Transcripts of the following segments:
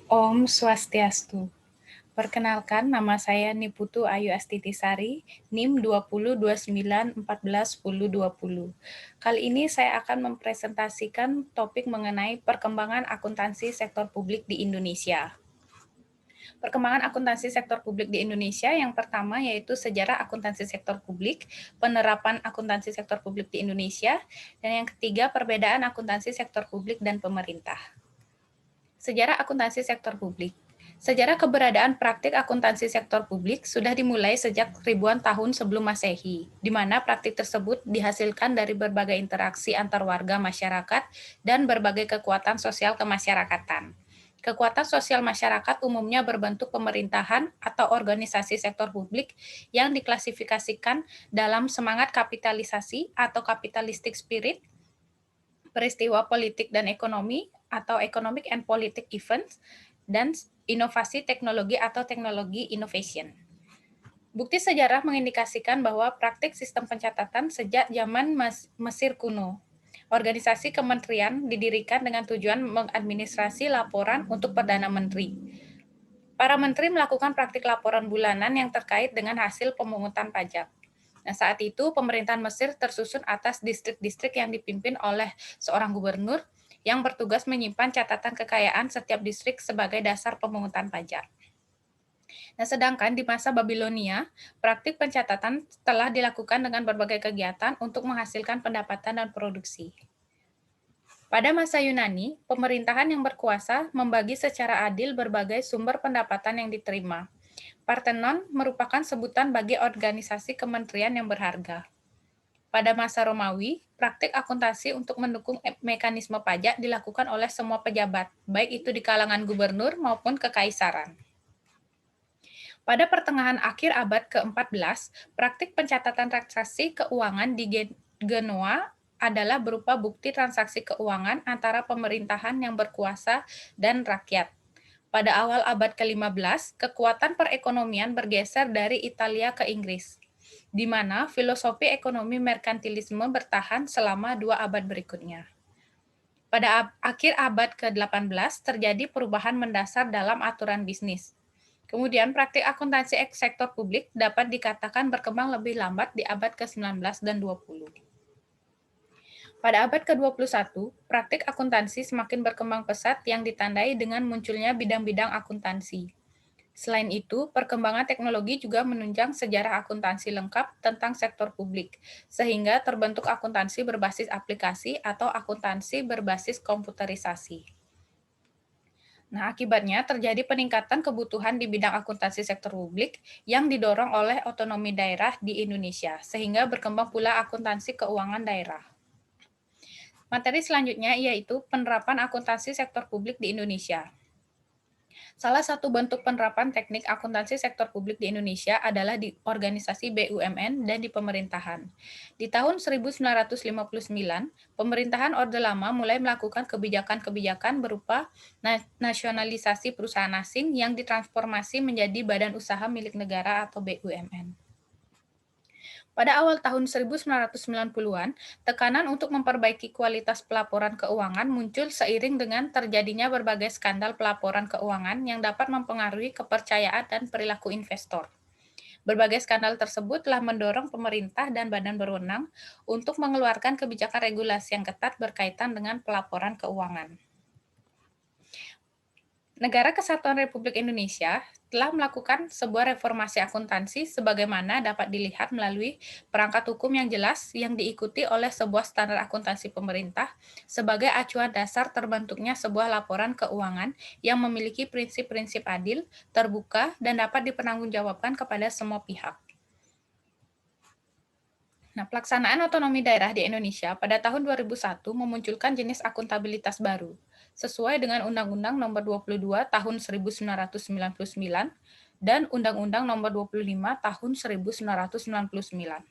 Om Swastiastu. Perkenalkan, nama saya Niputu Ayu Astitisari, NIM 2029141020. Kali ini saya akan mempresentasikan topik mengenai perkembangan akuntansi sektor publik di Indonesia. Perkembangan akuntansi sektor publik di Indonesia yang pertama yaitu sejarah akuntansi sektor publik, penerapan akuntansi sektor publik di Indonesia, dan yang ketiga perbedaan akuntansi sektor publik dan pemerintah. Sejarah akuntansi sektor publik. Sejarah keberadaan praktik akuntansi sektor publik sudah dimulai sejak ribuan tahun sebelum Masehi, di mana praktik tersebut dihasilkan dari berbagai interaksi antar warga masyarakat dan berbagai kekuatan sosial kemasyarakatan. Kekuatan sosial masyarakat umumnya berbentuk pemerintahan atau organisasi sektor publik yang diklasifikasikan dalam semangat kapitalisasi atau capitalistic spirit, peristiwa politik dan ekonomi atau economic and politic events, dan inovasi teknologi atau teknologi innovation. Bukti sejarah mengindikasikan bahwa praktik sistem pencatatan sejak zaman Mesir kuno. Organisasi kementerian didirikan dengan tujuan mengadministrasi laporan untuk Perdana Menteri. Para menteri melakukan praktik laporan bulanan yang terkait dengan hasil pemungutan pajak. Nah, saat itu pemerintahan Mesir tersusun atas distrik-distrik yang dipimpin oleh seorang gubernur yang bertugas menyimpan catatan kekayaan setiap distrik sebagai dasar pemungutan pajak. Nah, sedangkan di masa Babilonia, praktik pencatatan telah dilakukan dengan berbagai kegiatan untuk menghasilkan pendapatan dan produksi. Pada masa Yunani, pemerintahan yang berkuasa membagi secara adil berbagai sumber pendapatan yang diterima. Parthenon merupakan sebutan bagi organisasi kementerian yang berharga. Pada masa Romawi, praktik akuntansi untuk mendukung mekanisme pajak dilakukan oleh semua pejabat, baik itu di kalangan gubernur maupun kekaisaran. Pada pertengahan akhir abad ke-14, praktik pencatatan transaksi keuangan di Genoa adalah berupa bukti transaksi keuangan antara pemerintahan yang berkuasa dan rakyat. Pada awal abad ke-15, kekuatan perekonomian bergeser dari Italia ke Inggris, di mana filosofi ekonomi merkantilisme bertahan selama 2 abad berikutnya. Pada akhir abad ke-18 terjadi perubahan mendasar dalam aturan bisnis. Kemudian praktik akuntansi sektor publik dapat dikatakan berkembang lebih lambat di abad ke-19 dan 20. Pada abad ke-21, praktik akuntansi semakin berkembang pesat yang ditandai dengan munculnya bidang-bidang akuntansi. Selain itu, perkembangan teknologi juga menunjang sejarah akuntansi lengkap tentang sektor publik, sehingga terbentuk akuntansi berbasis aplikasi atau akuntansi berbasis komputerisasi. Nah, akibatnya terjadi peningkatan kebutuhan di bidang akuntansi sektor publik yang didorong oleh otonomi daerah di Indonesia, sehingga berkembang pula akuntansi keuangan daerah. Materi selanjutnya yaitu penerapan akuntansi sektor publik di Indonesia. Salah satu bentuk penerapan teknik akuntansi sektor publik di Indonesia adalah di organisasi BUMN dan di pemerintahan. Di tahun 1959, pemerintahan Orde Lama mulai melakukan kebijakan-kebijakan berupa nasionalisasi perusahaan asing yang ditransformasi menjadi badan usaha milik negara atau BUMN. Pada awal tahun 1990-an, tekanan untuk memperbaiki kualitas pelaporan keuangan muncul seiring dengan terjadinya berbagai skandal pelaporan keuangan yang dapat mempengaruhi kepercayaan dan perilaku investor. Berbagai skandal tersebut telah mendorong pemerintah dan badan berwenang untuk mengeluarkan kebijakan regulasi yang ketat berkaitan dengan pelaporan keuangan. Negara Kesatuan Republik Indonesia telah melakukan sebuah reformasi akuntansi sebagaimana dapat dilihat melalui perangkat hukum yang jelas yang diikuti oleh sebuah standar akuntansi pemerintah sebagai acuan dasar terbentuknya sebuah laporan keuangan yang memiliki prinsip-prinsip adil, terbuka, dan dapat dipertanggungjawabkan kepada semua pihak. Nah, pelaksanaan otonomi daerah di Indonesia pada tahun 2001 memunculkan jenis akuntabilitas baru, sesuai dengan Undang-Undang Nomor 22 Tahun 1999 dan Undang-Undang Nomor 25 Tahun 1999.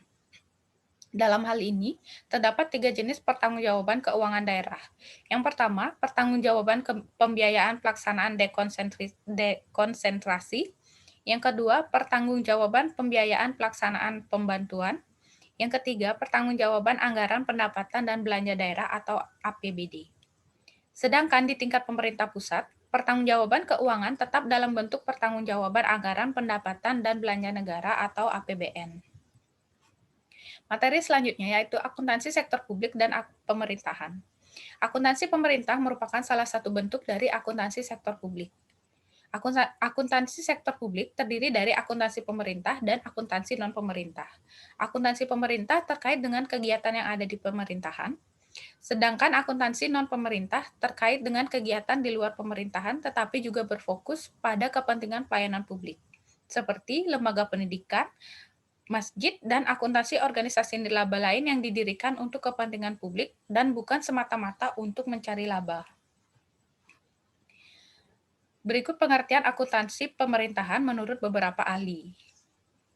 Dalam hal ini, terdapat 3 jenis pertanggungjawaban keuangan daerah. Yang pertama, pertanggungjawaban pembiayaan pelaksanaan dekonsentrasi. Yang kedua, pertanggungjawaban pembiayaan pelaksanaan pembantuan. Yang ketiga, pertanggungjawaban anggaran pendapatan dan belanja daerah atau APBD. Sedangkan di tingkat pemerintah pusat, Pertanggungjawaban keuangan tetap dalam bentuk pertanggungjawaban anggaran pendapatan dan belanja negara atau APBN. Materi selanjutnya yaitu akuntansi sektor publik dan pemerintahan. Akuntansi pemerintah merupakan salah satu bentuk dari akuntansi sektor publik. Akuntansi sektor publik terdiri dari akuntansi pemerintah dan akuntansi non-pemerintah. Akuntansi pemerintah terkait dengan kegiatan yang ada di pemerintahan, sedangkan akuntansi non-pemerintah terkait dengan kegiatan di luar pemerintahan tetapi juga berfokus pada kepentingan pelayanan publik, seperti lembaga pendidikan, masjid, dan akuntansi organisasi nirlaba lain yang didirikan untuk kepentingan publik dan bukan semata-mata untuk mencari laba. Berikut pengertian akuntansi pemerintahan menurut beberapa ahli.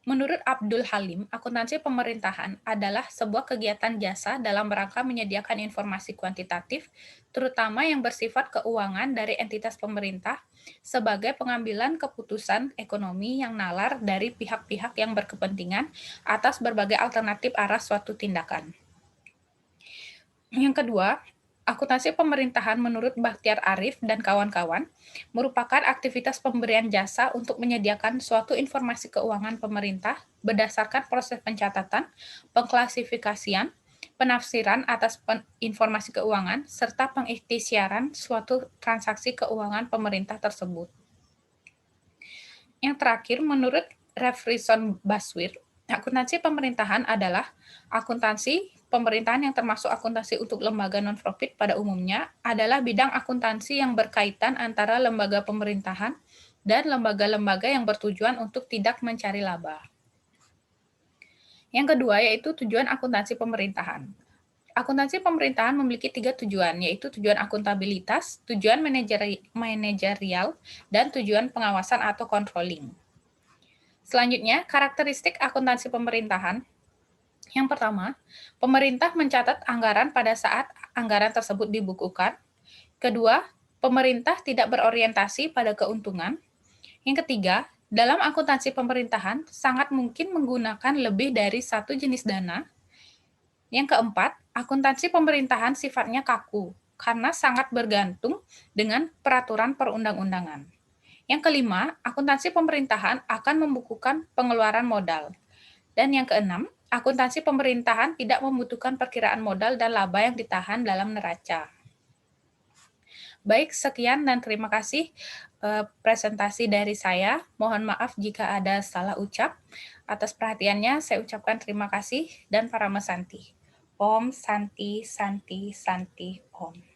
Menurut Abdul Halim, akuntansi pemerintahan adalah sebuah kegiatan jasa dalam rangka menyediakan informasi kuantitatif, terutama yang bersifat keuangan dari entitas pemerintah, sebagai pengambilan keputusan ekonomi yang nalar dari pihak-pihak yang berkepentingan atas berbagai alternatif arah suatu tindakan. Yang kedua, akuntansi pemerintahan menurut Bakhtiar Arif dan kawan-kawan merupakan aktivitas pemberian jasa untuk menyediakan suatu informasi keuangan pemerintah berdasarkan proses pencatatan, pengklasifikasian, penafsiran atas informasi keuangan, serta pengikhtisaran suatu transaksi keuangan pemerintah tersebut. Yang terakhir, menurut Refrison Baswir, akuntansi pemerintahan adalah akuntansi pemerintahan yang termasuk akuntansi untuk lembaga non-profit pada umumnya adalah bidang akuntansi yang berkaitan antara lembaga pemerintahan dan lembaga-lembaga yang bertujuan untuk tidak mencari laba. Yang kedua yaitu tujuan akuntansi pemerintahan. Akuntansi pemerintahan memiliki 3 tujuan, yaitu tujuan akuntabilitas, tujuan manajerial, dan tujuan pengawasan atau controlling. Selanjutnya, karakteristik akuntansi pemerintahan. Yang pertama, pemerintah mencatat anggaran pada saat anggaran tersebut dibukukan. Kedua, pemerintah tidak berorientasi pada keuntungan. Yang ketiga, dalam akuntansi pemerintahan sangat mungkin menggunakan lebih dari satu jenis dana. Yang keempat, akuntansi pemerintahan sifatnya kaku karena sangat bergantung dengan peraturan perundang-undangan. Yang kelima, akuntansi pemerintahan akan membukukan pengeluaran modal. Dan yang keenam, akuntansi pemerintahan tidak membutuhkan perkiraan modal dan laba yang ditahan dalam neraca. Baik, sekian dan terima kasih presentasi dari saya. Mohon maaf jika ada salah ucap. Atas perhatiannya, saya ucapkan terima kasih dan Parama Santi. Om Santi Santi Santi Om.